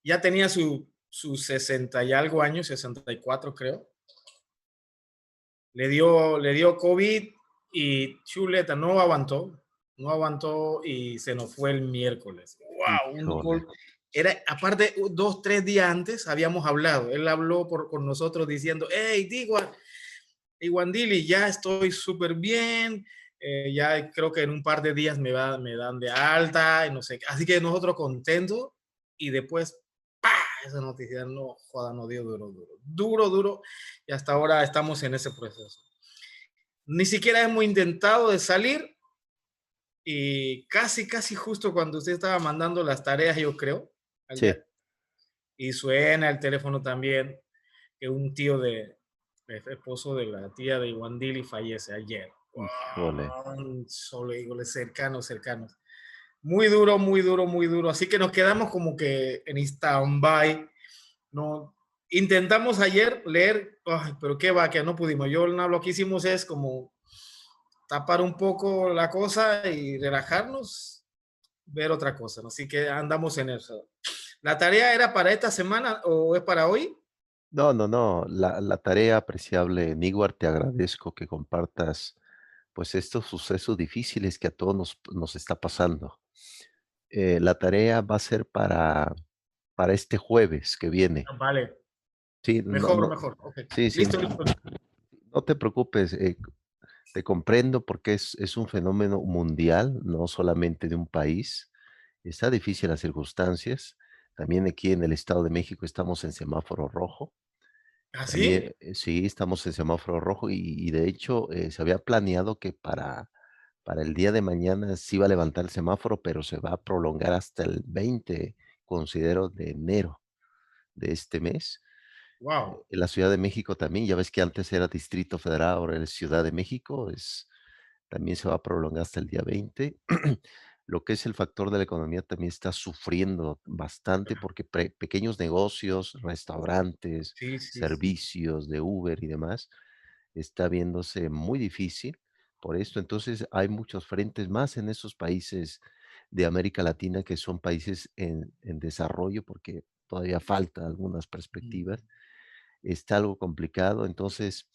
ya tenía sus 60 y algo años, 64 creo. Le dio COVID y chuleta, no aguantó y se nos fue el miércoles. ¡Wow! Un Híjole. gol. Era, aparte, 2, 3 días antes habíamos hablado. Él habló con nosotros diciendo, hey, Iguandili, ya estoy súper bien. Ya creo que en un par de días me dan de alta y no sé. Así que nosotros contentos y después, ¡pah! Esa noticia, no, joda, nos dio duro, duro, duro, duro. Y hasta ahora estamos en ese proceso. Ni siquiera hemos intentado de salir y casi, casi justo cuando usted estaba mandando las tareas, yo creo, Sí, y suena el teléfono también, que un tío de esposo de la tía de Iguandili fallece ayer. híjole. Wow, solo digo, cercanos, cercanos. Muy duro, muy duro, muy duro. Así que nos quedamos como que en stand-by. No, intentamos ayer leer, ay, pero qué va, que no pudimos. Lo que hicimos es como tapar un poco la cosa y relajarnos, ver otra cosa, ¿no? Así que andamos en eso. ¿La tarea era para esta semana o es para hoy? No, no, no, la tarea apreciable, Niguar, te agradezco que compartas, pues, estos sucesos difíciles que a todos nos está pasando. La tarea va a ser para este jueves que viene. Ah, vale, Sí, no mejor, no mejor. Ok, sí, sí, listo, listo. no te preocupes, te comprendo porque es un fenómeno mundial, no solamente de un país. Está difícil las circunstancias. También aquí en el Estado de México estamos en semáforo rojo. ¿Así? También, sí, estamos en semáforo rojo y de hecho, se había planeado que para el día de mañana se iba a levantar el semáforo, pero se va a prolongar hasta el 20, considero, de enero de este mes. Wow. En la Ciudad de México también, ya ves que antes era Distrito Federal, ahora es Ciudad de México, también se va a prolongar hasta el día 20. Lo que es el factor de la economía también está sufriendo bastante porque pequeños negocios, restaurantes, Sí, sí, sí. servicios de Uber y demás, está viéndose muy difícil por esto. Entonces hay muchos frentes más en esos países de América Latina que son países en desarrollo porque todavía falta algunas Mm. perspectivas. Está algo complicado. Entonces,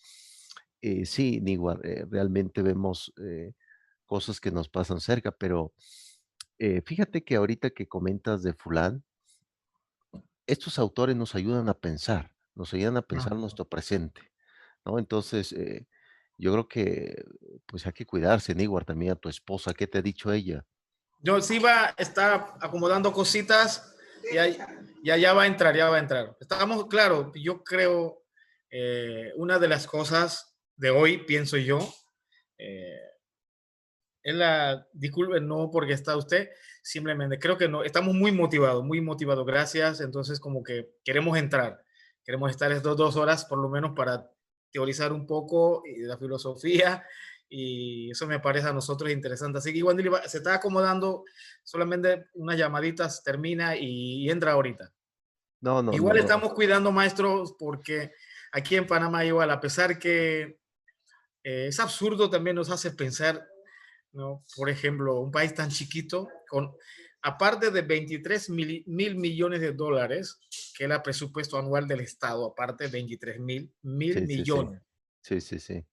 sí, Niguar, realmente vemos cosas que nos pasan cerca, pero fíjate que ahorita que comentas de Fulán, estos autores nos ayudan a pensar Ah. nuestro presente, ¿no? Entonces, yo creo que pues hay que cuidarse, Niguar, también a tu esposa, ¿qué te ha dicho ella? Yo sí está acomodando cositas y ya va a entrar, ya va a entrar. Estamos, claro, yo creo, una de las cosas de hoy, pienso yo, eh, disculpe, no porque está usted, simplemente creo que no, estamos muy motivados, gracias, entonces como que queremos estar estas 2 horas por lo menos para teorizar un poco de la filosofía y eso me parece a nosotros interesante. Así que igual se está acomodando, solamente unas llamaditas, termina y entra ahorita. No, no, no, Igual no. estamos cuidando, maestros, porque aquí en Panamá igual, a pesar que es absurdo, también nos hace pensar, ¿no? Por ejemplo, un país tan chiquito, aparte de 23 mil millones de dólares, que era presupuesto anual del Estado, aparte de 23 mil Sí, sí, sí. millones, Sí, sí, sí.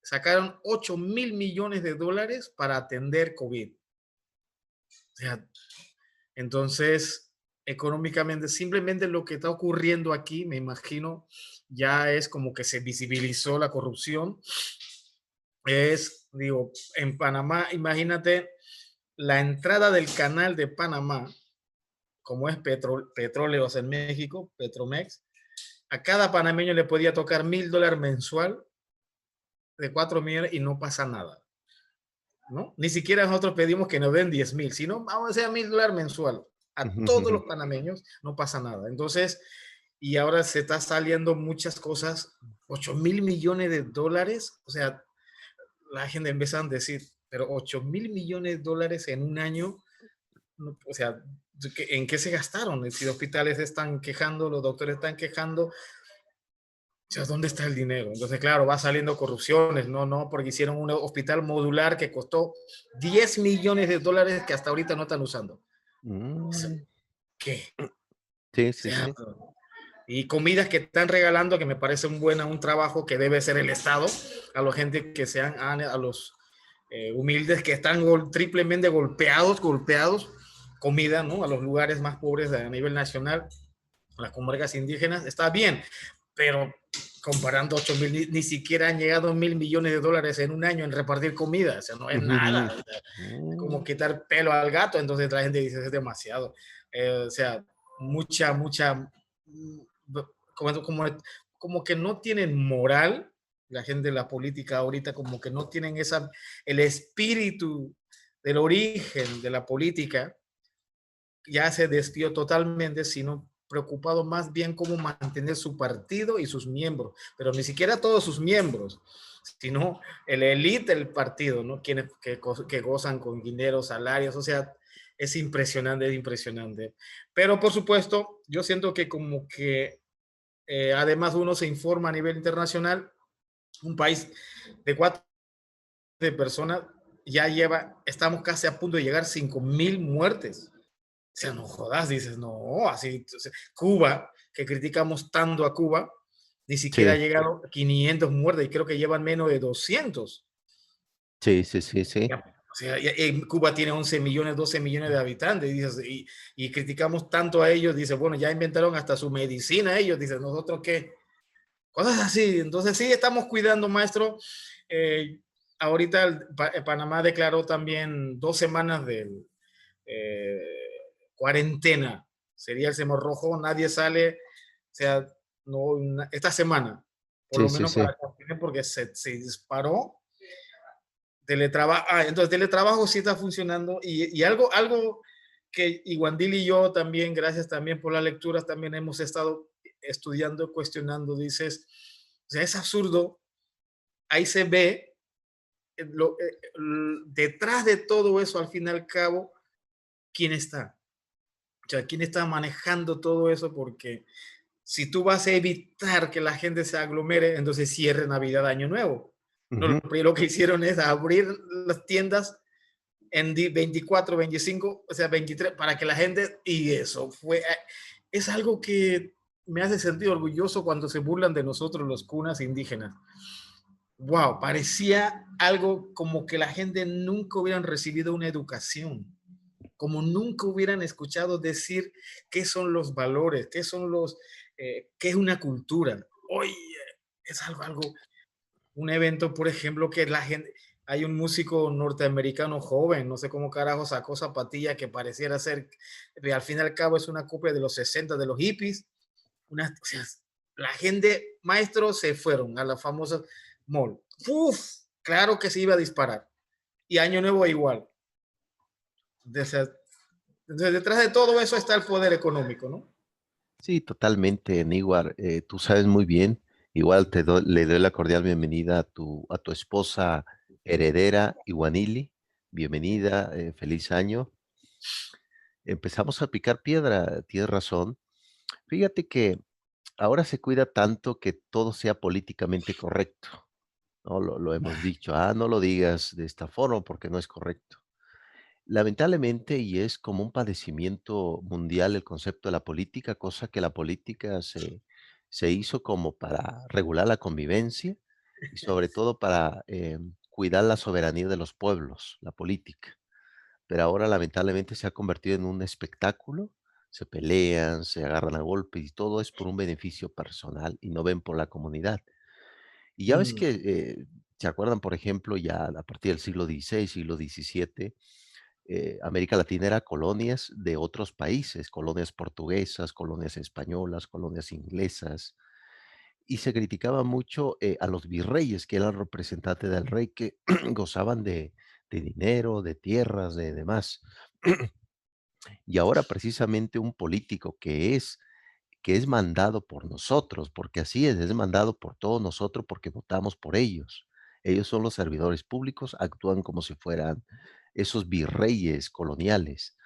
sacaron 8 mil millones de dólares para atender COVID. O sea, entonces, económicamente, simplemente lo que está ocurriendo aquí, me imagino, ya es como que se visibilizó la corrupción. Digo, en Panamá, imagínate la entrada del canal de Panamá, como es Petróleos en México, Petromex, a cada panameño le podía tocar $1,000 mensual de 4 millones y no pasa nada, ¿no? Ni siquiera nosotros pedimos que nos den 10,000, sino vamos a hacer $1,000 mensual. A todos los panameños no pasa nada. Entonces, y ahora se está saliendo muchas cosas, 8 mil millones de dólares, o sea, la gente empieza a decir, pero 8 mil millones de dólares en un año, o sea, ¿en qué se gastaron? Si los hospitales están quejando, los doctores están quejando, o sea, ¿dónde está el dinero? Entonces, claro, va saliendo corrupciones, no, porque hicieron un hospital modular que costó 10 millones de dólares que hasta ahorita no están usando. Mm, ¿Qué? Sí, O sí, sea, sí. y comidas que están regalando, que me parece un trabajo que debe hacer el Estado a la gente que sean, a los humildes que están triplemente golpeados, comida, ¿no? A los lugares más pobres a nivel nacional, las comarcas indígenas, está bien, pero comparando 8.000, ni siquiera han llegado 1.000 millones de dólares en un año en repartir comida, o sea, no es Ujú. nada, o sea, es como Mm, quitar pelo al gato, entonces la gente dice, es demasiado, o sea, mucha, como, como, como que no tienen moral, la gente de la política ahorita como que no tienen el espíritu del origen de la política, ya se desvió totalmente, sino preocupado más bien cómo mantener su partido y sus miembros, pero ni siquiera todos sus miembros, sino el élite del partido, ¿no? Quienes que gozan con dinero, salarios, o sea, es impresionante, es impresionante. Pero por supuesto, yo siento que como que además uno se informa a nivel internacional, un país de 4 personas ya estamos casi a punto de llegar a 5.000 muertes. O sea, no jodas, dices, no, así. O sea, Cuba, que criticamos tanto a Cuba, ni siquiera ha sí, llegado a 500 muertes y creo que llevan menos de 200. sí, sí, sí, sí. O sea, Cuba tiene 11 millones, 12 millones de habitantes y criticamos tanto a ellos. Dice, bueno, ya inventaron hasta su medicina ellos. Dice, nosotros qué. Cosas así. Entonces sí, estamos cuidando, maestro. Eh, ahorita Panamá declaró también 2 semanas de eh, cuarentena. Sería el semáforo rojo, nadie sale, o sea, no, esta semana, por Sí, lo sí, menos sí. para que porque se disparó. Teletrabajo, entonces teletrabajo sí está funcionando y algo que Iguandil y yo también, gracias también por las lecturas, también hemos estado estudiando, cuestionando, dices, o sea, es absurdo, ahí se ve detrás de todo eso, al fin y al cabo, quién está. O sea, quién está manejando todo eso, porque si tú vas a evitar que la gente se aglomere, entonces cierre Navidad, Año Nuevo. No, Ujú. lo primero que hicieron es abrir las tiendas en 24, 25, o sea, 23, para que la gente, y eso es algo que me hace sentir orgulloso cuando se burlan de nosotros los cunas indígenas. Wow, parecía algo como que la gente nunca hubieran recibido una educación, como nunca hubieran escuchado decir qué son los valores, qué es una cultura. Hoy es algo, un evento, por ejemplo, que la gente, hay un músico norteamericano joven, no sé cómo carajo sacó zapatilla que pareciera ser, al fin y al cabo es una copia de los 60 de los hippies. O sea, la gente, maestros, se fueron a la famosa mall. Uf, claro que se iba a disparar. Y Año Nuevo igual. Entonces, detrás de todo eso está el poder económico, ¿no? Sí, totalmente, Newar. Tú sabes muy bien. Igual le doy la cordial bienvenida a tu esposa heredera, Iguanili. Bienvenida, feliz año. Empezamos a picar piedra, tienes razón. Fíjate que ahora se cuida tanto que todo sea políticamente correcto, ¿no? Lo hemos dicho, no lo digas de esta forma porque no es correcto. Lamentablemente, y es como un padecimiento mundial el concepto de la política, cosa que la política se hizo como para regular la convivencia y sobre todo para cuidar la soberanía de los pueblos, la política. Pero ahora lamentablemente se ha convertido en un espectáculo, se pelean, se agarran a golpes y todo es por un beneficio personal y no ven por la comunidad. Y ya ves Mm, que, ¿se acuerdan, por ejemplo, ya a partir del siglo XVI, siglo XVII, América Latina era colonias de otros países, colonias portuguesas, colonias españolas, colonias inglesas, y se criticaba mucho a los virreyes, que eran representantes del rey, que gozaban de dinero, de tierras, de demás. Y ahora precisamente un político que es mandado por nosotros, porque así es mandado por todos nosotros porque votamos por ellos. Ellos son los servidores públicos, actúan como si fueran esos virreyes coloniales.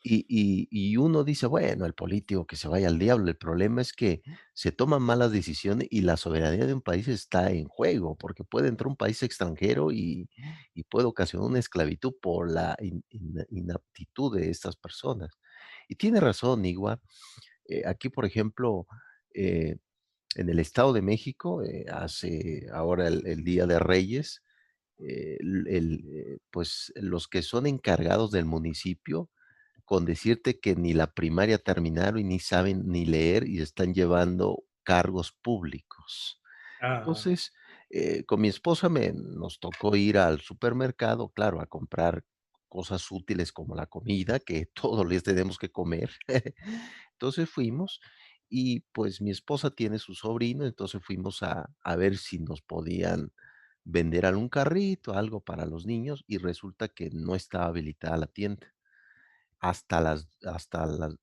Y uno dice, bueno, el político que se vaya al diablo. El problema es que se toman malas decisiones y la soberanía de un país está en juego, porque puede entrar un país extranjero y puede ocasionar una esclavitud por la inaptitud de estas personas. Y tiene razón, Igua, Aquí, por ejemplo, eh, en el Estado de México, hace ahora el Día de Reyes, pues los que son encargados del municipio, con decirte que ni la primaria terminaron y ni saben ni leer y están llevando cargos públicos. Ah, Entonces, con mi esposa nos tocó ir al supermercado, claro, a comprar cosas útiles como la comida, que todos les tenemos que comer. Entonces fuimos y pues mi esposa tiene su sobrino, entonces fuimos a ver si nos podían vender algún carrito, algo para los niños y resulta que no estaba habilitada la tienda hasta las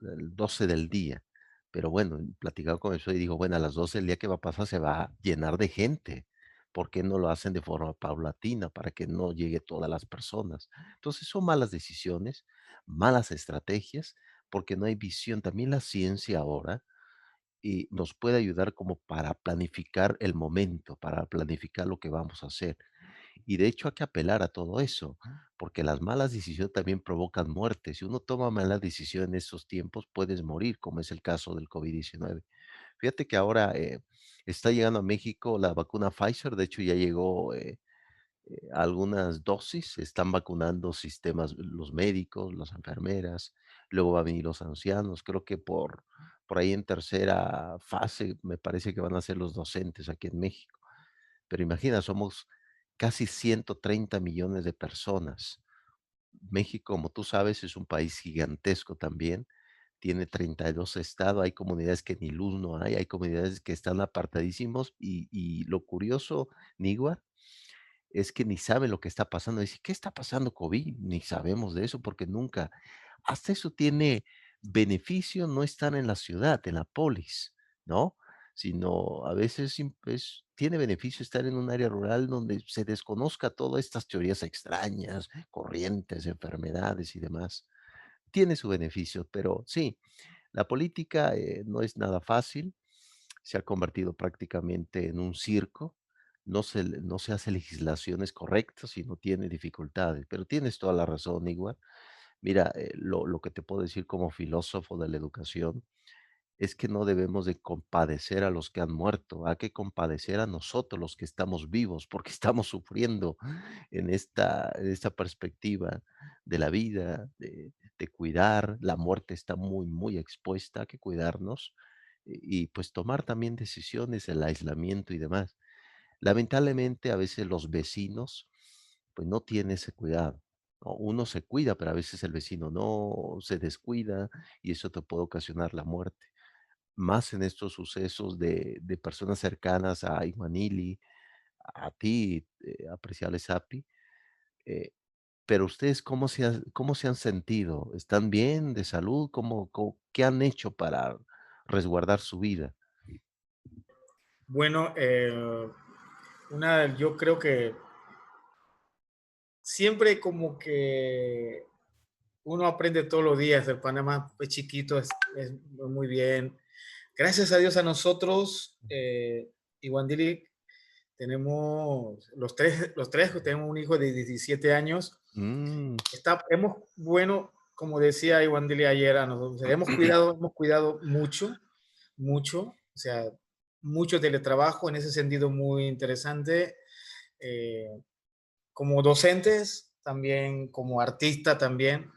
12 del día. Pero bueno, platicaba con eso y digo, bueno, a las 12 del día, ¿qué va a pasar? Se va a llenar de gente. ¿Por qué no lo hacen de forma paulatina para que no llegue todas las personas? Entonces son malas decisiones, malas estrategias, porque no hay visión. También la ciencia ahora y nos puede ayudar como para planificar el momento, para planificar lo que vamos a hacer. Y de hecho hay que apelar a todo eso, porque las malas decisiones también provocan muerte. Si uno toma malas decisiones en esos tiempos, puedes morir, como es el caso del COVID-19. Fíjate que ahora está llegando a México la vacuna Pfizer, de hecho ya llegó algunas dosis, se están vacunando sistemas, los médicos, las enfermeras, luego va a venir los ancianos, creo que por ahí en tercera fase me parece que van a ser los docentes aquí en México. Pero imagina, somos casi 130 millones de personas. México, como tú sabes, es un país gigantesco también. Tiene 32 estados, hay comunidades que ni luz no hay comunidades que están apartadísimos y lo curioso, Nigua, es que ni saben lo que está pasando. Dice, ¿qué está pasando COVID? Ni sabemos de eso porque nunca. Hasta eso tiene beneficio no estar en la ciudad, en la polis, ¿no? Sino a veces tiene beneficio estar en un área rural donde se desconozca todas estas teorías extrañas, corrientes, enfermedades y demás. Tiene su beneficio, pero sí, la política no es nada fácil, se ha convertido prácticamente en un circo, no se hace legislaciones correctas y no tiene dificultades, pero tienes toda la razón, igual. Mira, lo que te puedo decir como filósofo de la educación es que no debemos de compadecer a los que han muerto, hay que compadecer a nosotros los que estamos vivos, porque estamos sufriendo en esta perspectiva de la vida, de cuidar, la muerte está muy, muy expuesta, hay que cuidarnos y pues tomar también decisiones, el aislamiento y demás. Lamentablemente, a veces los vecinos, pues, no tienen ese cuidado, ¿no? Uno se cuida, pero a veces el vecino no, se descuida, y eso te puede ocasionar la muerte. Más en estos sucesos de personas cercanas a Iguanili, a ti, apreciable Sapi, eh, pero ustedes, ¿cómo se han sentido? ¿Están bien de salud? ¿Qué han hecho para resguardar su vida? bueno, yo creo que siempre como que uno aprende todos los días. El Panamá es chiquito, es muy bien. Gracias a Dios a nosotros, Iguandili, tenemos los tres tenemos un hijo de 17 años. Mm, Bueno, como decía Iguandili ayer, a nosotros hemos cuidado mucho, mucho, o sea, mucho teletrabajo en ese sentido muy interesante. eh, Como docentes, también como artista también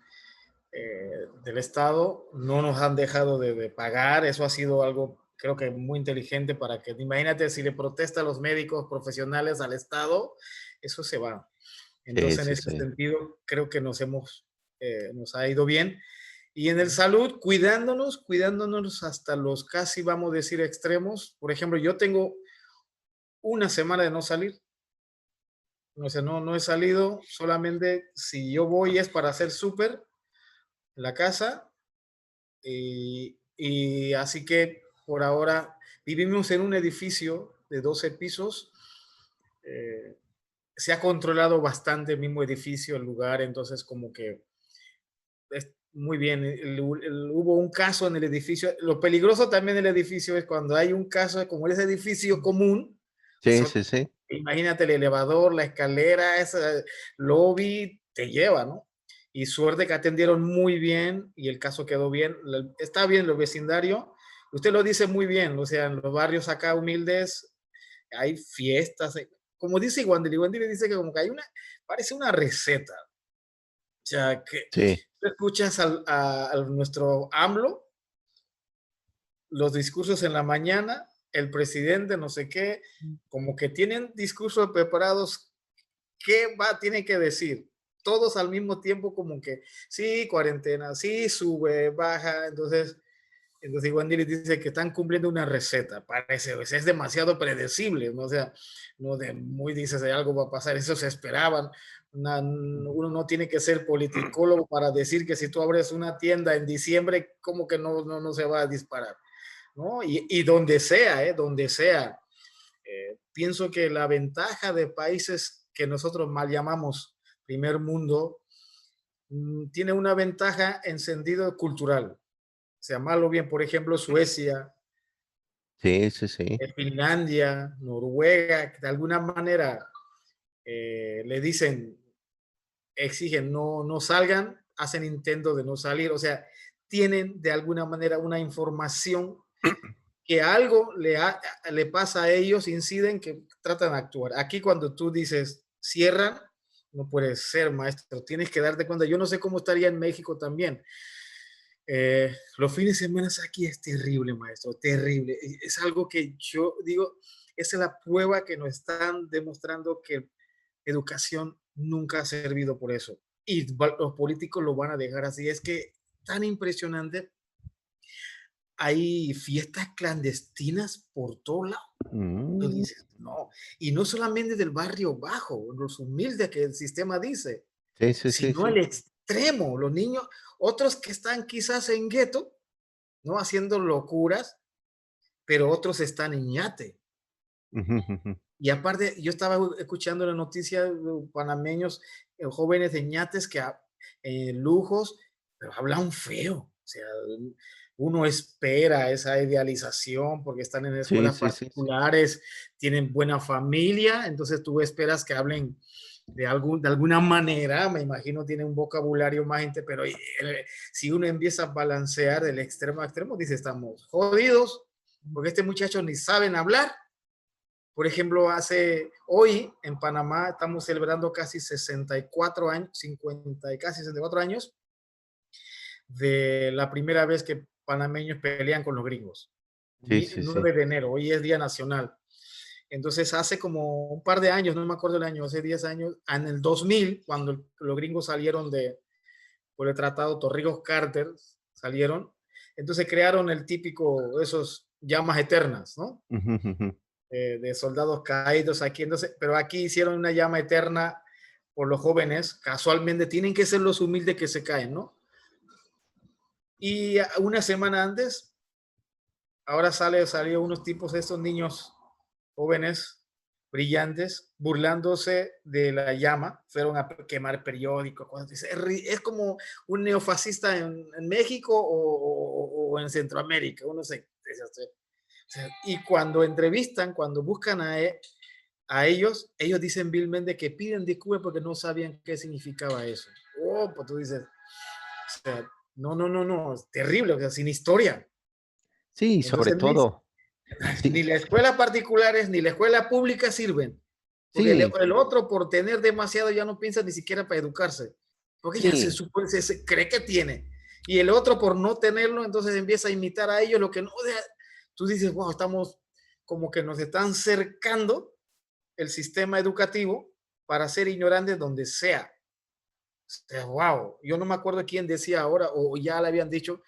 del Estado, no nos han dejado de pagar. Eso ha sido algo, creo que muy inteligente para que, imagínate, si le protesta a los médicos profesionales al Estado, eso se va. sí, Entonces, en sí, ese sí. sentido, creo que nos ha ido bien. Y en el salud, cuidándonos hasta los casi, vamos a decir, extremos. Por ejemplo, yo tengo una semana de no salir. O sea, no he salido, solamente si yo voy es para hacer súper en la casa. Y así que por ahora vivimos en un edificio de 12 pisos. eh, Se ha controlado bastante el mismo edificio, el lugar, entonces como que es muy bien. Hubo un caso en el edificio. Lo peligroso también del edificio es cuando hay un caso, como ese edificio común, Sí, sí, sí. imagínate el elevador, la escalera, ese lobby, te lleva, ¿no? y suerte que atendieron muy bien y el caso quedó bien. Está bien el vecindario. Usted lo dice muy bien, o sea, en los barrios acá humildes hay fiestas. Como dice Wandeli, Wandeli dice que como que hay una, parece una receta. O sea, que Sí, tú escuchas a nuestro AMLO, los discursos en la mañana, el presidente, no sé qué, como que tienen discursos preparados. ¿Qué tiene que decir? Todos al mismo tiempo como que, sí, cuarentena, sí, sube, baja. Entonces Wendy les dice que están cumpliendo una receta. Parece, pues, es demasiado predecible, ¿no? O sea, no de muy dices de algo va a pasar, eso se esperaban. Uno no tiene que ser politicólogo para decir que si tú abres una tienda en diciembre, como que no se va a disparar, ¿no? Y donde sea, donde sea. Pienso que la ventaja de países que nosotros mal llamamos primer mundo tiene una ventaja en sentido cultural. O sea, malo bien, por ejemplo, Suecia, sí, sí, sí. Finlandia, Noruega, que de alguna manera le dicen, exigen no salgan, hacen intento de no salir, o sea, tienen de alguna manera una información que algo le pasa a ellos, inciden, que tratan de actuar. Aquí cuando tú dices cierran, no puede ser, maestro, tienes que darte cuenta. Yo no sé cómo estaría en México también. Los fines de semana aquí es terrible, maestro, terrible. Es algo que yo digo, esa es la prueba que nos están demostrando que educación nunca ha servido por eso. Y los políticos lo van a dejar así. Es que tan impresionante, hay fiestas clandestinas por todos lados. Tú Mm, dices, no. Y no solamente del barrio bajo, los humildes que el sistema dice, sí, sí, sí, sino sí. al extremo, los niños, otros que están quizás en gueto, ¿no? Haciendo locuras, pero otros están en yate. Ujú, ujú. Y aparte, yo estaba escuchando la noticia de panameños, jóvenes de ñates que lujos, pero hablan feo. O sea, uno espera esa idealización porque están en Sí, escuelas sí, sí, sí. particulares, tienen buena familia, entonces tú esperas que hablen de alguna manera, me imagino tienen un vocabulario más gente, pero si uno empieza a balancear del extremo a extremo, dice, estamos jodidos, porque este muchacho ni saben hablar. Por ejemplo, hoy en Panamá estamos celebrando casi 64 años, 50 y casi 64 años de la primera vez que panameños pelean con los gringos. Sí, sí, sí. 9 de enero, hoy es Día Nacional. Entonces, hace como un par de años, no me acuerdo el año, hace 10 años, en el 2000, cuando los gringos salieron por el tratado Torrijos-Carter, salieron, entonces crearon el típico, esos llamas eternas, ¿no? Ujú, ujú. De soldados caídos aquí. Entonces, pero aquí hicieron una llama eterna por los jóvenes. Casualmente tienen que ser los humildes que se caen, ¿no? Y una semana antes, ahora salió unos tipos de estos niños jóvenes, brillantes, burlándose de la llama. Fueron a quemar periódicos. Es como un neofascista en México o en Centroamérica, uno se. Y cuando entrevistan, cuando buscan a ellos dicen vilmente que piden disculpas porque no sabían qué significaba eso. Oh, pues tú dices, o sea, no, es terrible, o sea, sin historia. Sí, sobre Entonces, todo, ni sí, las escuelas particulares ni la escuela pública sirven, porque sí, el otro por tener demasiado ya no piensa ni siquiera para educarse, porque ya se sí, supone, se cree que tiene. Y el otro por no tenerlo, entonces empieza a imitar a ellos lo que no. Tú dices, wow, estamos como que nos están cercando el sistema educativo para ser ignorantes donde sea. O sea, wow, yo no me acuerdo quién decía ahora, o ya le habían dicho,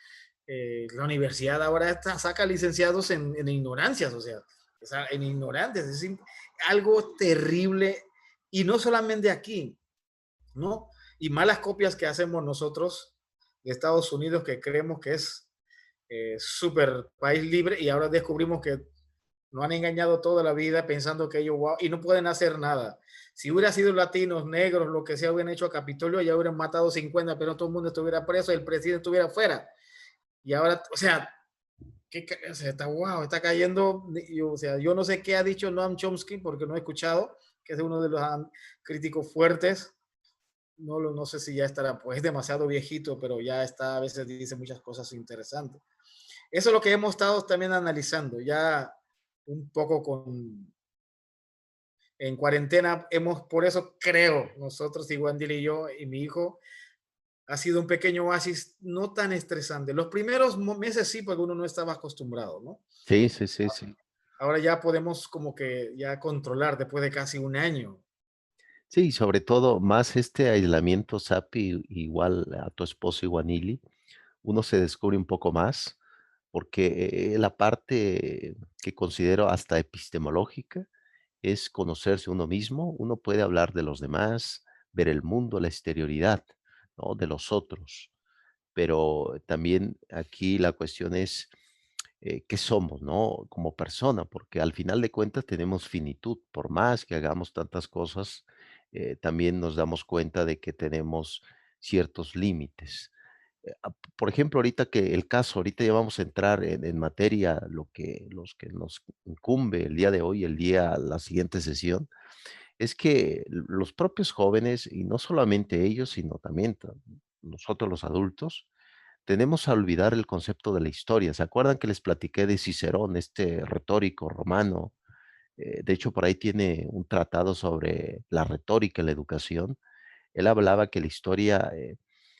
la universidad ahora saca licenciados en ignorancias, o sea, en ignorantes, es algo terrible, y no solamente aquí, ¿no? Y malas copias que hacemos nosotros de Estados Unidos, que creemos que es súper país libre, y ahora descubrimos que nos han engañado toda la vida pensando que ellos, wow, y no pueden hacer nada. Si hubiera sido latinos, negros, lo que sea, hubieran hecho a Capitolio, ya hubieran matado 50, pero todo el mundo estuviera preso, el presidente estuviera fuera. Y ahora, o sea, o sea, está wow, está cayendo. O sea, yo no sé qué ha dicho Noam Chomsky porque no he escuchado, que es uno de los críticos fuertes. no sé si ya estará, pues es demasiado viejito, pero ya está, a veces dice muchas cosas interesantes. Eso es lo que hemos estado también analizando, ya un poco en cuarentena, hemos, por eso creo, nosotros, y Wandil y yo y mi hijo, ha sido un pequeño oasis no tan estresante. Los primeros meses sí, porque uno no estaba acostumbrado, ¿no? Sí, sí, sí, sí. Ahora ya podemos como que ya controlar después de casi un año. Sí, sobre todo más este aislamiento, Sapi, igual a tu esposo Iguanili, uno se descubre un poco más, porque la parte que considero hasta epistemológica es conocerse uno mismo. Uno puede hablar de los demás, ver el mundo, la exterioridad, ¿no? De los otros. Pero también aquí la cuestión es qué somos, ¿no? Como persona, porque al final de cuentas tenemos finitud. Por más que hagamos tantas cosas, también nos damos cuenta de que tenemos ciertos límites. Por ejemplo, ahorita que el caso, ahorita ya vamos a entrar en materia, los que nos incumbe el día de hoy, la siguiente sesión, es que los propios jóvenes, y no solamente ellos, sino también nosotros los adultos, tenemos a olvidar el concepto de la historia. ¿Se acuerdan que les platiqué de Cicerón, este retórico romano? De hecho, por ahí tiene un tratado sobre la retórica y la educación. Él hablaba que la historia,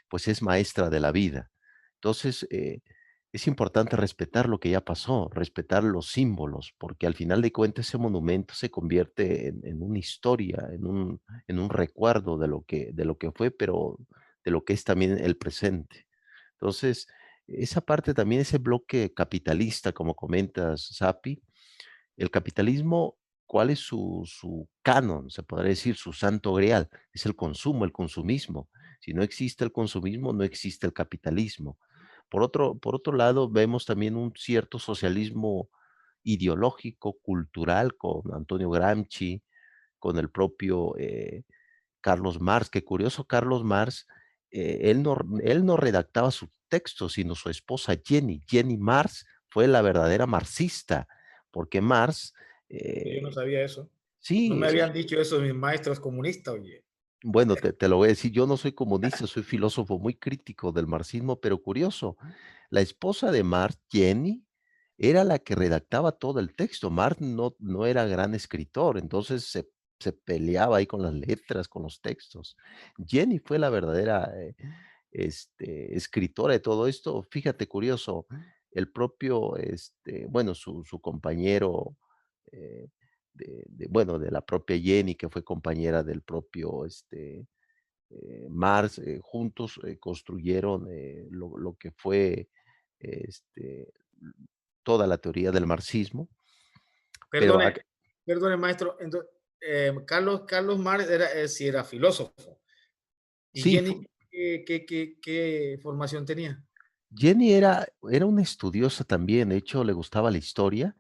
pues, es maestra de la vida. Entonces, es importante respetar lo que ya pasó, respetar los símbolos, porque al final de cuentas ese monumento se convierte en una historia, en un recuerdo de lo que fue, pero de lo que es también el presente. Entonces, esa parte también, ese bloque capitalista, como comentas, Sapi, el capitalismo, ¿cuál es su canon? Se podría decir, su santo grial, es el consumo, el consumismo. Si no existe el consumismo, no existe el capitalismo. Por otro lado, vemos también un cierto socialismo ideológico, cultural, con Antonio Gramsci, con el propio, Carlos Marx. Qué curioso, Carlos Marx, él no redactaba su texto, sino su esposa Jenny. Jenny Marx fue la verdadera marxista, porque Marx, Yo no eh, sabía eso. No sí, me habían dicho eso mis maestros comunistas, oye. bueno, te lo voy a decir, yo no soy comunista, soy filósofo muy crítico del marxismo, pero curioso, la esposa de Marx, Jenny, era la que redactaba todo el texto. Marx no era gran escritor, entonces se peleaba ahí con las letras, con los textos. Jenny fue la verdadera, escritora de todo esto. Fíjate, curioso, el propio, bueno, su compañero, eh, bueno, de la propia Jenny, que fue compañera del propio, Marx, juntos, construyeron, lo que fue, este, toda la teoría del marxismo, pero Perdone, perdone, maestro. Entonces, Carlos Marx era, sí era filósofo. ¿Y sí, Jenny qué formación tenía? Jenny era una estudiosa también, de hecho, le gustaba la historia,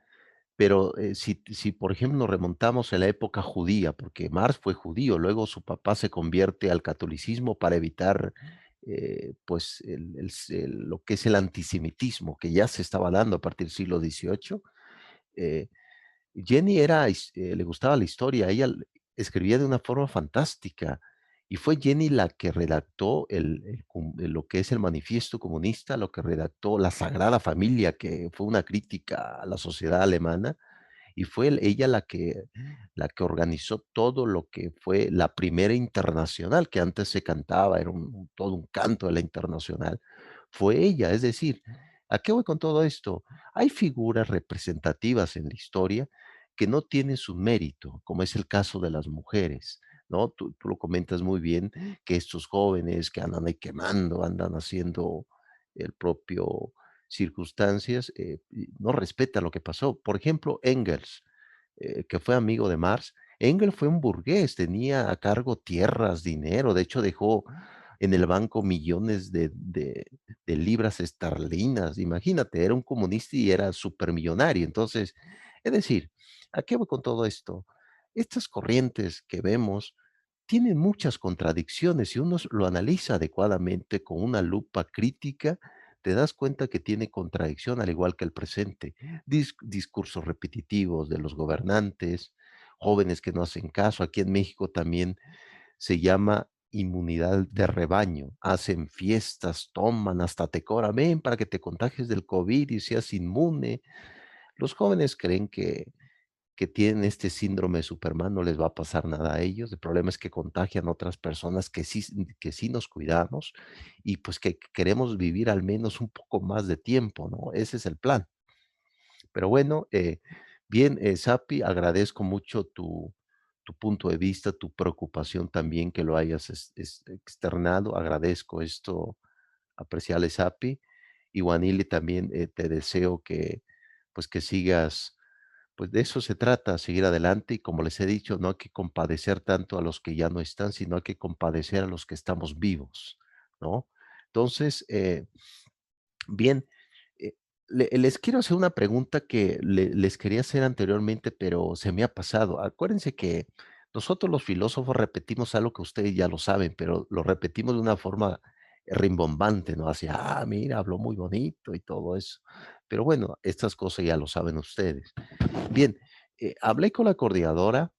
pero, si, por ejemplo, nos remontamos a la época judía, porque Marx fue judío, luego su papá se convierte al catolicismo para evitar, pues, lo que es el antisemitismo, que ya se estaba dando a partir del siglo XVIII. eh, Jenny le gustaba la historia, ella escribía de una forma fantástica, y fue Jenny la que redactó lo que es el Manifiesto Comunista, lo que redactó la Sagrada Familia, que fue una crítica a la sociedad alemana, y fue ella la que organizó todo lo que fue la primera internacional, que antes se cantaba, era todo un canto de la internacional. Fue ella, es decir, ¿a qué voy con todo esto? Hay figuras representativas en la historia que no tienen su mérito, como es el caso de las mujeres, ¿no? Tú lo comentas muy bien, que estos jóvenes que andan ahí quemando, andan haciendo el propio circunstancias, y no respeta lo que pasó. Por ejemplo, Engels, que fue amigo de Marx. Engels fue un burgués, tenía a cargo tierras, dinero, de hecho dejó en el banco millones de libras esterlinas. Imagínate, era un comunista y era supermillonario. Entonces, es decir, ¿a qué voy con todo esto? Estas corrientes que vemos tienen muchas contradicciones. Si uno lo analiza adecuadamente con una lupa crítica, te das cuenta que tiene contradicción al igual que el presente. Discursos repetitivos de los gobernantes, jóvenes que no hacen caso. Aquí en México también se llama inmunidad de rebaño, hacen fiestas, toman, hasta te cobran, ven para que te contagies del COVID y seas inmune. Los jóvenes creen que tienen este síndrome de Superman, no les va a pasar nada a ellos. El problema es que contagian a otras personas que sí nos cuidamos y pues que queremos vivir al menos un poco más de tiempo, ¿no? Ese es el plan. Pero bueno, bien, Sapi, agradezco mucho tu punto de vista, tu preocupación también que lo hayas externado. Agradezco esto, apreciable Sapi. Y Wanili también te deseo que, pues que sigas, pues de eso se trata, seguir adelante. Y como les he dicho, no hay que compadecer tanto a los que ya no están, sino hay que compadecer a los que estamos vivos, ¿no? Entonces, bien, eh, les quiero hacer una pregunta que les quería hacer anteriormente, pero se me ha pasado. Acuérdense que nosotros los filósofos repetimos algo que ustedes ya lo saben, pero lo repetimos de una forma rimbombante, ¿no? Así, mira, habló muy bonito y todo eso. Pero bueno, estas cosas ya lo saben ustedes. Bien, hablé con la coordinadora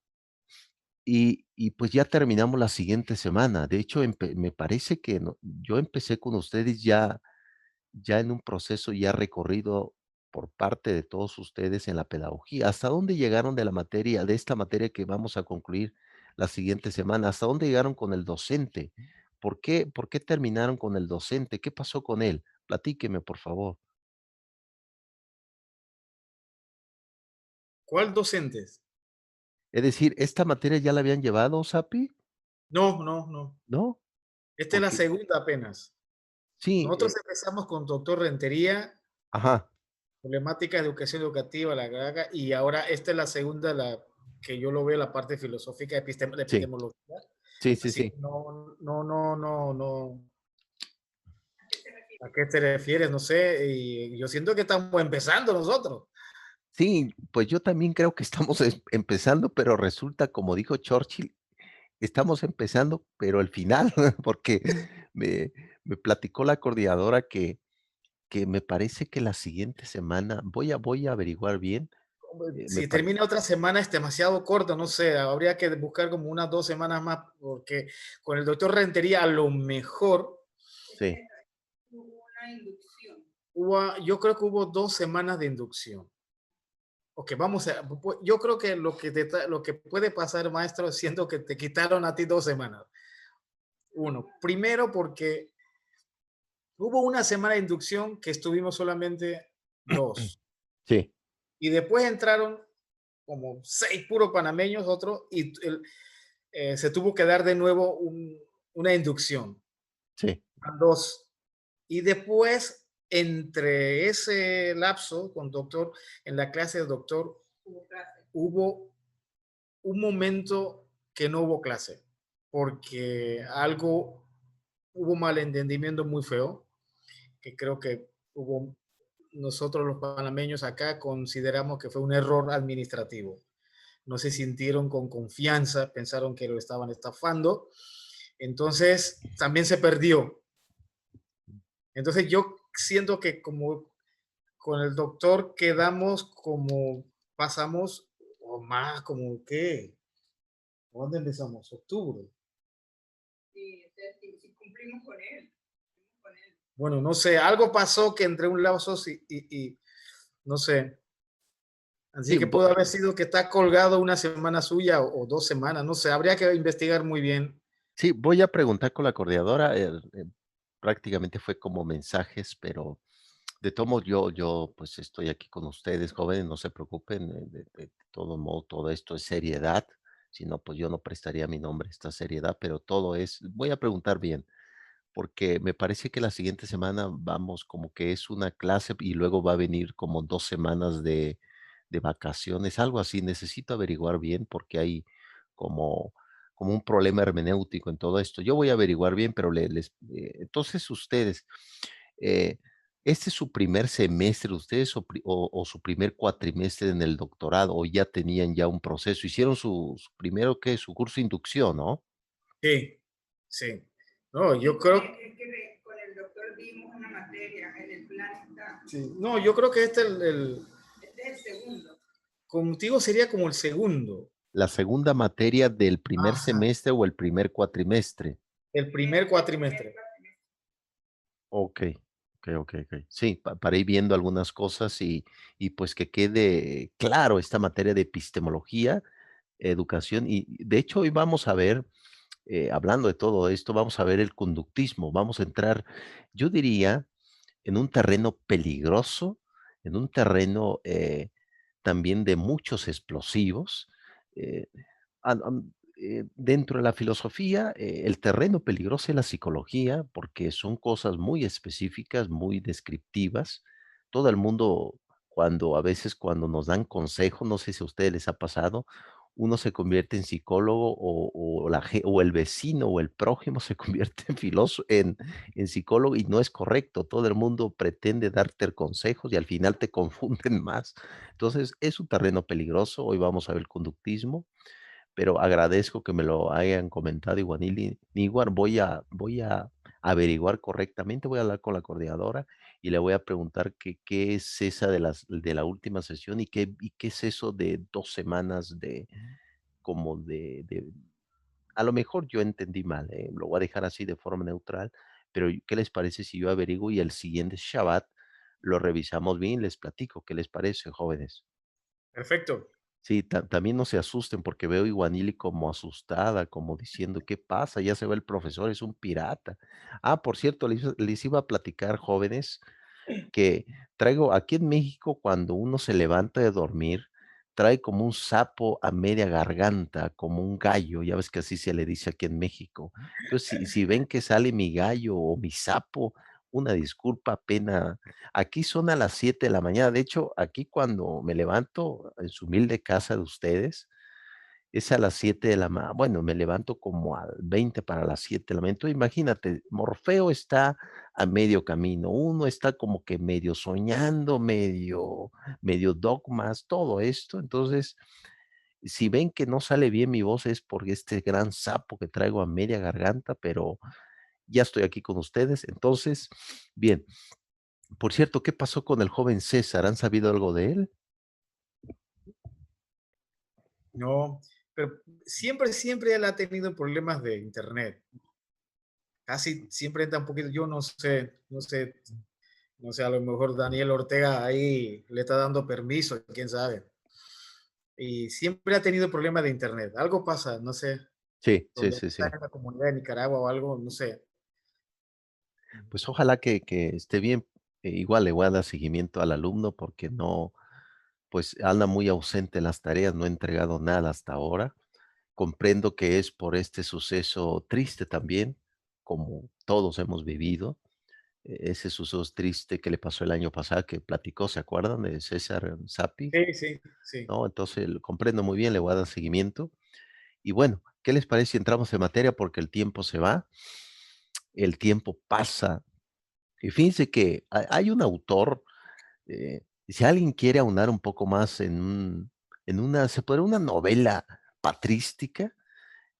y pues ya terminamos la siguiente semana. De hecho, me parece que yo empecé con ustedes ya en un proceso ya recorrido por parte de todos ustedes en la pedagogía. ¿Hasta dónde llegaron de la materia, de esta materia que vamos a concluir la siguiente semana? ¿Hasta dónde llegaron con el docente? Por qué terminaron con el docente? ¿Qué pasó con él? Platíqueme, por favor. ¿Cuál docentes? Es decir, ¿esta materia ya la habían llevado, Sapi? No, no, no. ¿No? Esta es la Porque segunda apenas. sí, Nosotros empezamos con doctor Rentería, ajá, problemática de educación educativa, y ahora esta es la segunda, que yo lo veo la parte filosófica, la sí, epistemología. sí, sí, Así sí. que no, no, no, no, no. ¿A qué te refieres? No sé. Y yo siento que estamos empezando nosotros. Sí, pues yo también creo que estamos empezando, pero resulta, como dijo Churchill, estamos empezando, pero al final, porque me, me platicó la coordinadora que me parece que la siguiente semana voy a averiguar bien. Me Si pare- termina otra semana es demasiado corto, no sé, habría que buscar como unas 2 semanas más, porque con el doctor Rentería a lo mejor sí, yo creo que hubo 2 semanas de inducción. Ok, yo creo que lo que puede pasar, maestro, siendo que te quitaron a ti 2 semanas. Uno, primero porque hubo una semana de inducción que estuvimos solamente dos. sí, Y después entraron como 6 puros panameños, otros, y se tuvo que dar de nuevo una inducción. sí, Dos. Y después, entre ese lapso con doctor, en la clase de doctor, hubo un momento que no hubo clase, porque hubo malentendimiento muy feo, que creo que nosotros los panameños acá consideramos que fue un error administrativo. No se sintieron con confianza, pensaron que lo estaban estafando, entonces también se perdió. Entonces yo siento que como con el doctor quedamos como pasamos, o más, como qué, ¿dónde empezamos? Octubre. Bueno, no sé, algo pasó que entre un lapso y no sé. Así sí, que pudo haber sido que está colgado una semana suya o 2 semanas, no sé, habría que investigar muy bien. sí, voy a preguntar con la coordinadora. Prácticamente fue como mensajes, pero de todos modos yo pues estoy aquí con ustedes, jóvenes, no se preocupen. De todo modo, todo esto es seriedad. Si no, pues yo no prestaría mi nombre a esta seriedad, pero todo voy a preguntar bien. Porque me parece que la siguiente semana vamos como que es una clase y luego va a venir como 2 semanas de vacaciones, algo así. Necesito averiguar bien porque hay como como un problema hermenéutico en todo esto. Yo voy a averiguar bien, pero entonces ustedes, eh, ¿este es su primer semestre ustedes o su primer cuatrimestre en el doctorado o ya tenían ya un proceso? Hicieron su primero, ¿qué? Su curso de inducción, ¿no? Sí, sí. No, yo creo, sí. No, yo creo que contigo sería como el segundo. La segunda materia del primer Ajá. semestre o el primer cuatrimestre. el primer cuatrimestre. Okey, okey. Sí, para ir viendo algunas cosas y, pues, que quede claro esta materia de epistemología, educación, y de hecho, hoy vamos a ver, hablando de todo esto, vamos a ver el conductismo, vamos a entrar, yo diría, en un terreno peligroso, en un terreno, también de muchos explosivos, eh, dentro de la filosofía, el terreno peligroso es la psicología, porque son cosas muy específicas, muy descriptivas. Todo el mundo, cuando a veces cuando nos dan consejos, no sé si a ustedes les ha pasado, uno se convierte en psicólogo o el vecino o el prójimo se convierte en filósofo, en psicólogo y no es correcto. Todo el mundo pretende darte consejos y al final te confunden más. Entonces, es un terreno peligroso. Hoy vamos a ver el conductismo, pero agradezco que me lo hayan comentado igual igual voy a averiguar correctamente, voy a hablar con la coordinadora y le voy a preguntar qué es esa de la última sesión y qué es eso de 2 semanas de como de a lo mejor yo entendí mal, lo voy a dejar así de forma neutral, pero, ¿qué les parece si yo averiguo y el siguiente Shabbat lo revisamos bien y les platico? ¿Qué les parece, jóvenes? Perfecto. Sí, también no se asusten porque veo Iguanili como asustada, como diciendo: "¿Qué pasa? Ya se va el profesor, es un pirata". Ah, por cierto, les iba a platicar, jóvenes, que traigo aquí en México, cuando uno se levanta de dormir, trae como un sapo a media garganta, como un gallo, ya ves que así se le dice aquí en México. Entonces, si ven que sale mi gallo o mi sapo, una disculpa, pena. Aquí son a las 7 de la mañana. De hecho, aquí cuando me levanto en su humilde casa de ustedes, es a las 7 de la bueno, me levanto como al 20 para las 7 de la mañana. Entonces, imagínate, Morfeo está a medio camino, uno está como que medio soñando, medio dogmas, todo esto. Entonces, si ven que no sale bien mi voz es porque este gran sapo que traigo a media garganta, pero ya estoy aquí con ustedes. Entonces, bien, por cierto, ¿qué pasó con el joven César? ¿Han sabido algo de él? No, pero siempre él ha tenido problemas de internet. Casi siempre entra un poquito, yo no sé, a lo mejor Daniel Ortega ahí le está dando permiso, quién sabe. Y siempre ha tenido problemas de internet. Algo pasa, no sé, Sí, sí, donde sí, está sí. en la comunidad de Nicaragua o algo, no sé. Pues ojalá que esté bien. Igual le voy a dar seguimiento al alumno porque no, pues anda muy ausente en las tareas, no ha entregado nada hasta ahora. Comprendo que es por este suceso triste también, como todos hemos vivido. Ese suceso triste que le pasó el año pasado, que platicó, ¿se acuerdan de César Sapi? Sí, sí, sí. ¿No? Entonces, lo comprendo muy bien, le voy a dar seguimiento. Y bueno, ¿qué les parece si entramos en materia? Porque el tiempo se va, el tiempo pasa. Y fíjense que hay un autor, si alguien quiere aunar un poco más en una, se puede una novela patrística,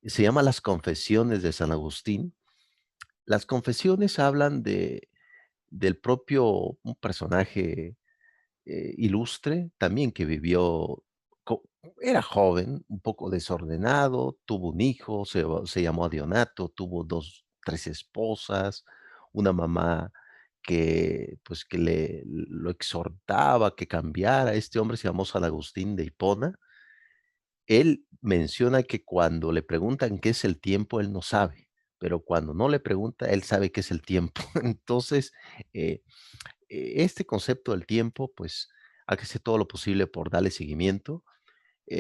se llama Las Confesiones de San Agustín. Las confesiones hablan del propio, un personaje ilustre, también que vivió, co- era joven, un poco desordenado, tuvo un hijo, se llamó Adionato, tuvo dos, tres esposas, una mamá que pues que lo exhortaba que cambiara. Este hombre se llamó San Agustín de Hipona. Él menciona que cuando le preguntan qué es el tiempo, él no sabe, pero cuando no le pregunta, él sabe qué es el tiempo. Entonces, eh, este concepto del tiempo, pues, hay que hacer todo lo posible por darle seguimiento.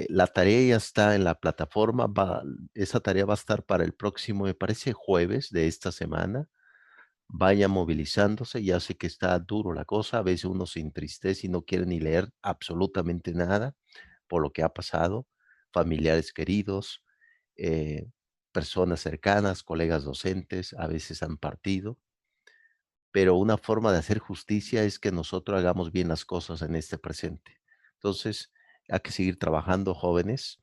La tarea ya está en la plataforma, esa tarea va a estar para el próximo, me parece, jueves de esta semana. Vaya movilizándose, ya sé que está duro la cosa, a veces uno se entristece y no quiere ni leer absolutamente nada por lo que ha pasado, familiares queridos, eh, personas cercanas, colegas docentes, a veces han partido, pero una forma de hacer justicia es que nosotros hagamos bien las cosas en este presente. Entonces, hay que seguir trabajando, jóvenes.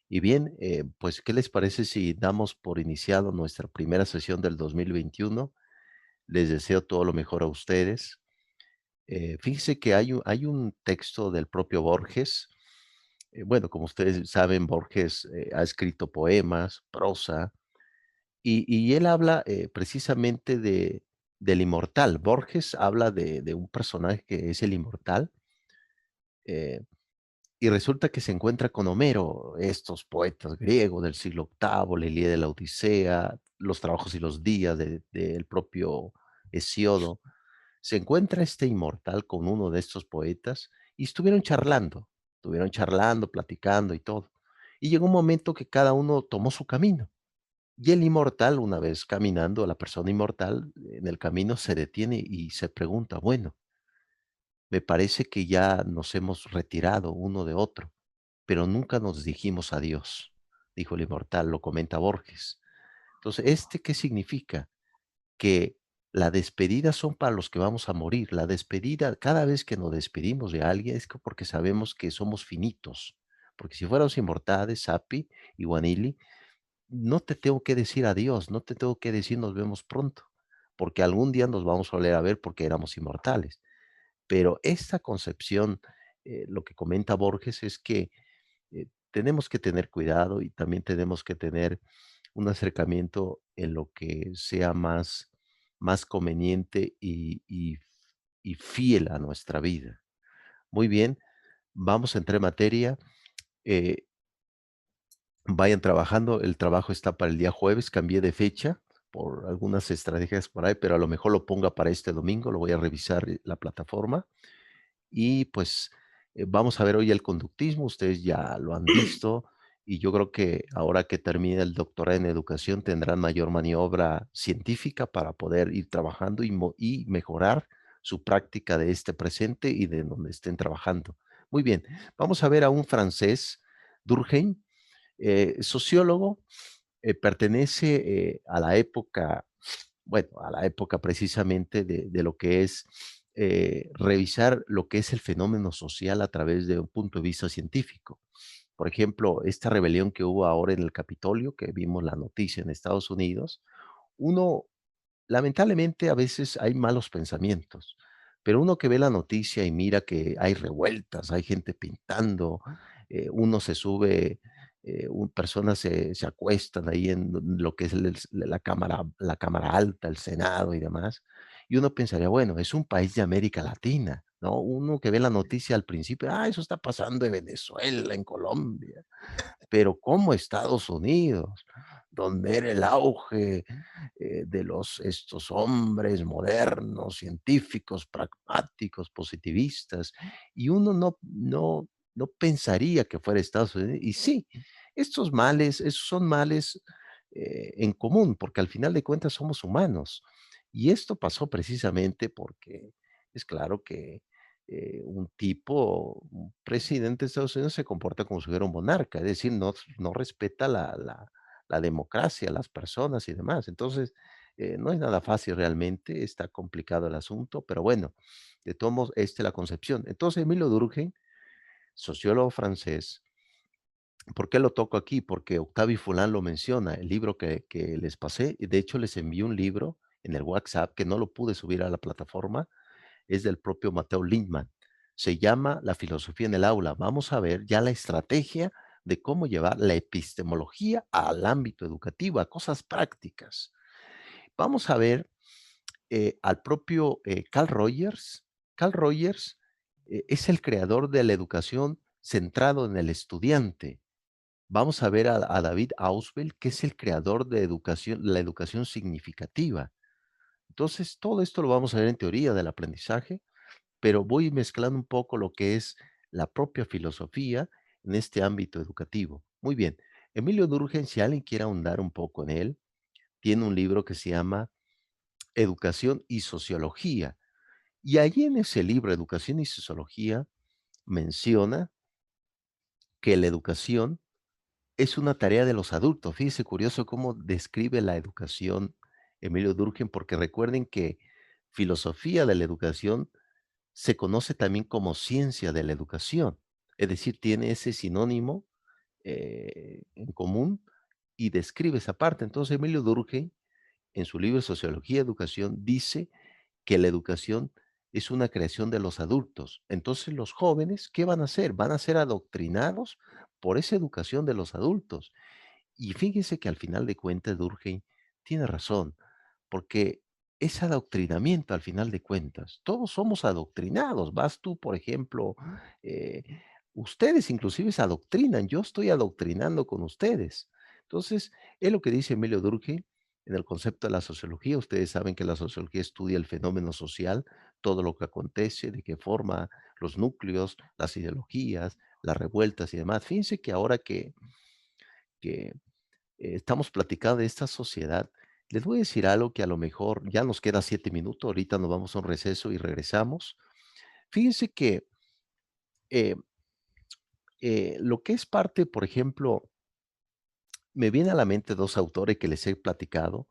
Y bien, pues, ¿qué les parece si damos por iniciado nuestra primera sesión del 2021? Les deseo todo lo mejor a ustedes. Fíjese que hay un texto del propio Borges. Bueno, como ustedes saben, Borges ha escrito poemas, prosa, Y él habla, precisamente del inmortal. Borges habla de un personaje que es el inmortal, eh, y resulta que se encuentra con Homero, estos poetas griegos del siglo octavo, la Ilíada de la Odisea, los Trabajos y los Días del propio Hesíodo. Se encuentra este inmortal con uno de estos poetas y estuvieron charlando, platicando y todo. Y llegó un momento que cada uno tomó su camino. Y el inmortal, una vez caminando, la persona inmortal en el camino se detiene y se pregunta, bueno, me parece que ya nos hemos retirado uno de otro, pero nunca nos dijimos adiós, dijo el inmortal, lo comenta Borges. Entonces, ¿qué significa? Que la despedida son para los que vamos a morir. La despedida, cada vez que nos despedimos de alguien es porque sabemos que somos finitos. Porque si fuéramos inmortales, Sapi y Wanili, no te tengo que decir adiós, no te tengo que decir nos vemos pronto, porque algún día nos vamos a volver a ver porque éramos inmortales. Pero esta concepción, lo que comenta Borges es que tenemos que tener cuidado y también tenemos que tener un acercamiento en lo que sea más conveniente y fiel a nuestra vida. Muy bien, vamos a entrar en materia. eh, Vayan trabajando, el trabajo está para el día jueves, cambié de fecha por algunas estrategias por ahí, pero a lo mejor lo ponga para este domingo, lo voy a revisar la plataforma. Y pues, vamos a ver hoy el conductismo, ustedes ya lo han visto, y yo creo que ahora que termine el doctorado en educación tendrán mayor maniobra científica para poder ir trabajando y mejorar su práctica de este presente y de donde estén trabajando. Muy bien, vamos a ver a un francés, Durkheim, sociólogo, pertenece, a la época, bueno, a la época precisamente de lo que es, revisar lo que es el fenómeno social a través de un punto de vista científico. Por ejemplo, esta rebelión que hubo ahora en el Capitolio, que vimos la noticia en Estados Unidos, uno lamentablemente, a veces hay malos pensamientos, pero uno que ve la noticia y mira que hay revueltas, hay gente pintando, uno se sube, personas se acuestan ahí en lo que es la cámara alta, el Senado y demás, y uno pensaría, bueno, es un país de América Latina, ¿no? Uno que ve la noticia al principio, eso está pasando en Venezuela, en Colombia. Pero ¿cómo Estados Unidos, donde era el auge, de estos hombres modernos, científicos, pragmáticos, positivistas, y uno no pensaría que fuera Estados Unidos. Y sí, estos males, esos son males, en común, porque al final de cuentas somos humanos. Y esto pasó precisamente porque es claro que un presidente de Estados Unidos se comporta como si fuera un monarca, es decir, no respeta la democracia, las personas y demás. Entonces, no es nada fácil realmente, está complicado el asunto, pero bueno, de todos modos, esta es la concepción. Entonces, Emilio Durkheim, sociólogo francés, ¿por qué lo toco aquí? Porque Octavio Fulán lo menciona, el libro que les pasé, y de hecho les envié un libro en el WhatsApp que no lo pude subir a la plataforma, es del propio Mateo Lindman. Se llama La filosofía en el aula. Vamos a ver ya la estrategia de cómo llevar la epistemología al ámbito educativo, a cosas prácticas. Vamos a ver al propio Carl Rogers. Carl Rogers es el creador de la educación centrado en el estudiante. Vamos a ver a David Ausubel, que es el creador de la educación significativa. Entonces, todo esto lo vamos a ver en teoría del aprendizaje, pero voy mezclando un poco lo que es la propia filosofía en este ámbito educativo. Muy bien, Emilio Durkheim, si alguien quiere ahondar un poco en él, tiene un libro que se llama Educación y Sociología. Y allí en ese libro, Educación y Sociología, menciona que la educación es una tarea de los adultos. Fíjese curioso cómo describe la educación Emilio Durkheim, porque recuerden que filosofía de la educación se conoce también como ciencia de la educación, es decir, tiene ese sinónimo en común y describe esa parte. Entonces, Emilio Durkheim, en su libro Sociología y Educación, dice que la educación es una creación de los adultos. Entonces, los jóvenes, ¿qué van a hacer? Van a ser adoctrinados por esa educación de los adultos. Y fíjese que al final de cuentas, Durkheim tiene razón, porque es adoctrinamiento al final de cuentas. Todos somos adoctrinados. Vas tú, por ejemplo, eh, ustedes inclusive se adoctrinan. Yo estoy adoctrinando con ustedes. Entonces, es lo que dice Emilio Durkheim en el concepto de la sociología. Ustedes saben que la sociología estudia el fenómeno social, todo lo que acontece, de qué forma los núcleos, las ideologías, las revueltas y demás. Fíjense que ahora que estamos platicando de esta sociedad, les voy a decir algo que a lo mejor ya nos queda 7 minutos, ahorita nos vamos a un receso y regresamos. Fíjense que eh, lo que es parte, por ejemplo, me viene a la mente dos autores que les he platicado,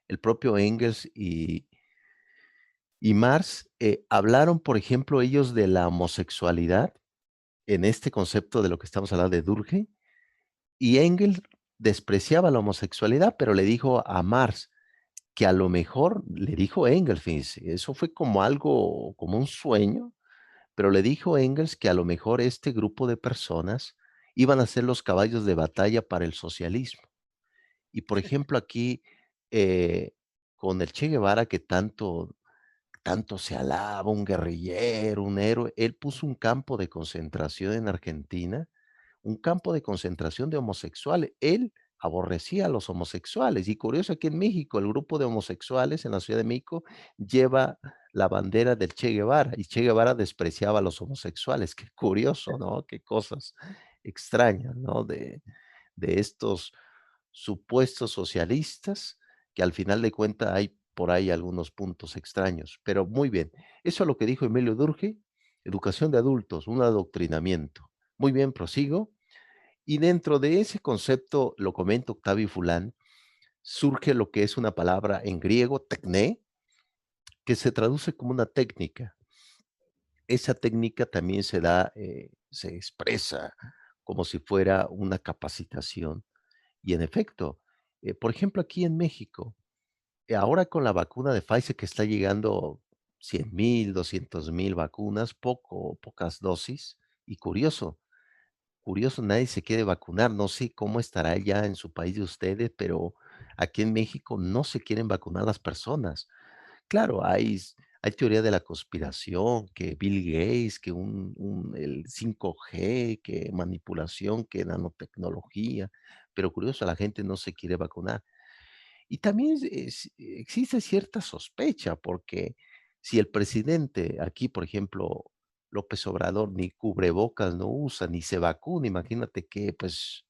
el propio Engels y Marx, hablaron, por ejemplo, ellos de la homosexualidad en este concepto de lo que estamos hablando de Durkheim, y Engels despreciaba la homosexualidad, pero le dijo a Marx, que a lo mejor le dijo Engels, fíjense, eso fue como algo, como un sueño, pero le dijo Engels que a lo mejor este grupo de personas iban a ser los caballos de batalla para el socialismo. Y por ejemplo, aquí, eh, con el Che Guevara que tanto se alaba, un guerrillero, un héroe, él puso un campo de concentración en Argentina, un campo de concentración de homosexuales. Él aborrecía a los homosexuales y curioso aquí en México, el grupo de homosexuales en la Ciudad de México lleva la bandera del Che Guevara y Che Guevara despreciaba a los homosexuales. Qué curioso, ¿no? Qué cosas extrañas, ¿no? De estos supuestos socialistas que al final de cuentas hay por ahí algunos puntos extraños, pero muy bien. Eso es lo que dijo Emilio Durkheim, educación de adultos, un adoctrinamiento. Muy bien, prosigo. Y dentro de ese concepto, lo comenta Octavio Fulán, surge lo que es una palabra en griego, tekné, que se traduce como una técnica. Esa técnica también se da, se expresa como si fuera una capacitación. Y en efecto, por ejemplo, aquí en México, ahora con la vacuna de Pfizer que está llegando 100,000, 200,000 vacunas, pocas dosis, y curioso, nadie se quiere vacunar. No sé cómo estará ya en su país de ustedes, pero aquí en México no se quieren vacunar las personas. Claro, hay teoría de la conspiración, que Bill Gates, que el 5G, que manipulación, que nanotecnología, pero curioso, la gente no se quiere vacunar. Y también existe cierta sospecha, porque si el presidente aquí, por ejemplo, López Obrador, ni cubrebocas no usa, ni se vacuna, imagínate qué, pues,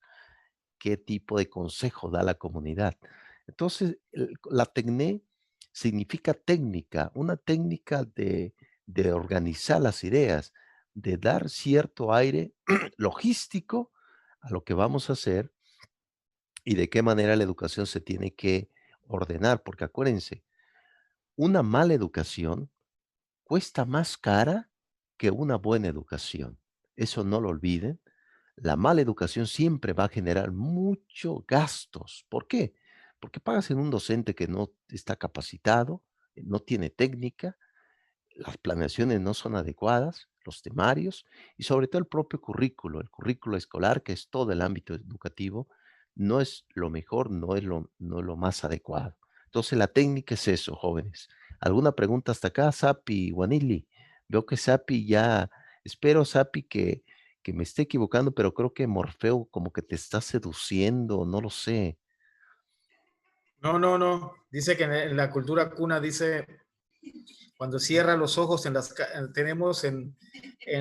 qué tipo de consejo da a la comunidad. Entonces, la tecné significa técnica, una técnica de organizar las ideas, de dar cierto aire logístico a lo que vamos a hacer y de qué manera la educación se tiene que ordenar, porque acuérdense, una mala educación cuesta más cara que una buena educación. Eso no lo olviden. La mala educación siempre va a generar muchos gastos. ¿Por qué? Porque pagas en un docente que no está capacitado, no tiene técnica, las planeaciones no son adecuadas, los temarios y sobre todo el currículo escolar, que es todo el ámbito educativo, no es lo mejor, no es lo más adecuado. Entonces, la técnica es eso, jóvenes. ¿Alguna pregunta hasta acá, Sapi, Wanili? Veo que Sapi ya, espero, Sapi, que me esté equivocando, pero creo que Morfeo como que te está seduciendo, no lo sé. No, no, no. Dice que en la cultura cuna dice, cuando cierra los ojos, tenemos en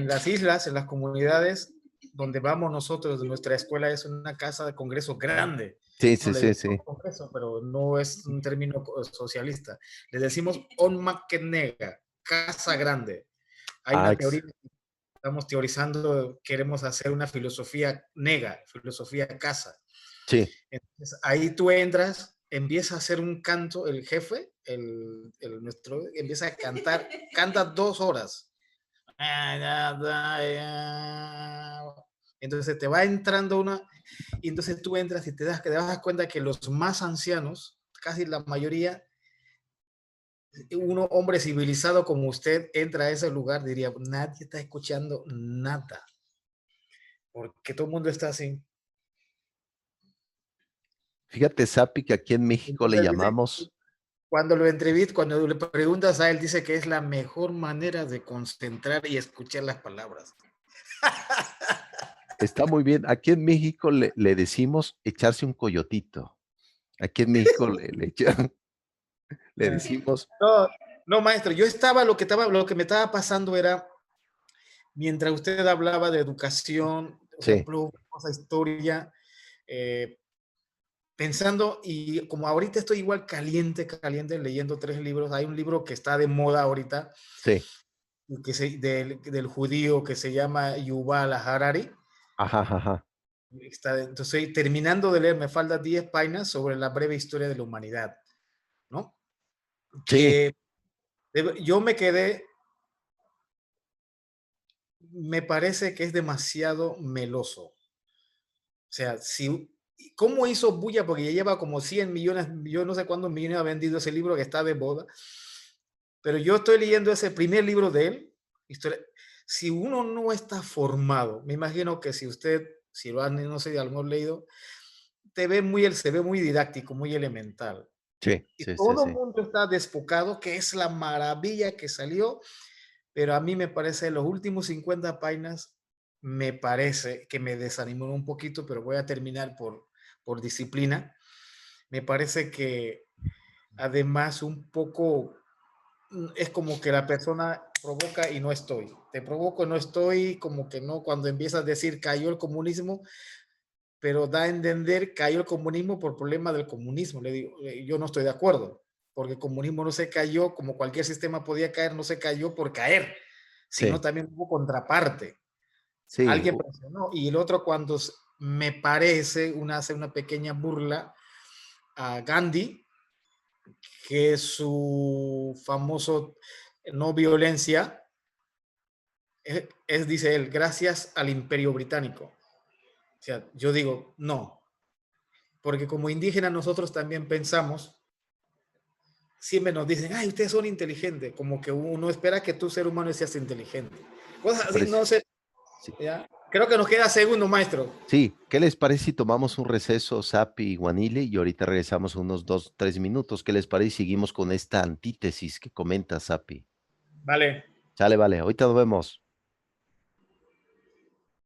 las islas, en las comunidades donde vamos nosotros, nuestra escuela es una casa de congreso grande. Sí, No sí, le sí, decimos sí. congreso, pero no es un término socialista. Le decimos onmakenega, casa grande. Hay Ah, una teoría, estamos teorizando, queremos hacer una filosofía nega, filosofía casa. sí, Entonces, ahí tú entras, empieza a hacer un canto, el jefe, nuestro, empieza a cantar, canta 2 horas. Entonces te va entrando una, y entonces tú entras y te das cuenta que los más ancianos, casi la mayoría, uno hombre civilizado como usted entra a ese lugar, diría, nadie está escuchando nada, porque todo el mundo está así. Fíjate, Sapi, que aquí en México le Entonces dice, llamamos, cuando lo entrevistas, cuando le preguntas a él, dice que es la mejor manera de concentrar y escuchar las palabras. está muy bien, aquí en México le decimos echarse un coyotito. Aquí en México le decimos, No, no, maestro, yo estaba, lo que me estaba pasando era, mientras usted hablaba de educación, o sea, sí, cosa, historia, eh, pensando, y como ahorita estoy igual caliente, leyendo 3 libros, hay un libro que está de moda ahorita, sí, del judío que se llama Yuval Harari. ajá, ajá, Entonces, estoy terminando de leer, me faltan 10 páginas sobre la breve historia de la humanidad, ¿no? sí, Que yo me quedé, me parece que es demasiado meloso. O sea, si, ¿cómo hizo bulla? Porque ya lleva como 100 millones, yo no sé cuántos millones ha vendido ese libro que está de moda, pero yo estoy leyendo ese primer libro de él. Historia, si uno no está formado, me imagino que si usted, si lo han, no sé, algo leído, se ve muy didáctico, muy elemental. sí, Y sí, sí, todo el sí, mundo está desfocado, que es la maravilla que salió, pero a mí me parece, los últimos 50 páginas, me parece que me desanimó un poquito, pero voy a terminar por disciplina. Me parece que además un poco es como que la persona provoca y no estoy. Te provoco, no estoy, como que no, cuando empiezas a decir cayó el comunismo, pero da a entender cayó el comunismo por problema del comunismo. Le digo, yo no estoy de acuerdo, porque el comunismo no se cayó como cualquier sistema podía caer, no se cayó por caer, sino sí, también hubo contraparte. sí, Alguien presionó. Y el otro, cuando me parece, hace una pequeña burla a Gandhi, que es su famoso no violencia, dice él, gracias al imperio británico. O sea, yo digo, no, porque como indígenas nosotros también pensamos, siempre nos dicen, ay, ustedes son inteligentes, como que uno espera que tú, ser humano, seas inteligente. Cosas así, parece, no sé, sí. ¿ya? Creo que nos queda segundo, maestro. Sí, ¿qué les parece si tomamos un receso, Sapi y Guanile, y ahorita regresamos unos 2, 3 minutos? ¿Qué les parece si seguimos con esta antítesis que comenta Sapi? Vale. Sale, vale, ahorita nos vemos.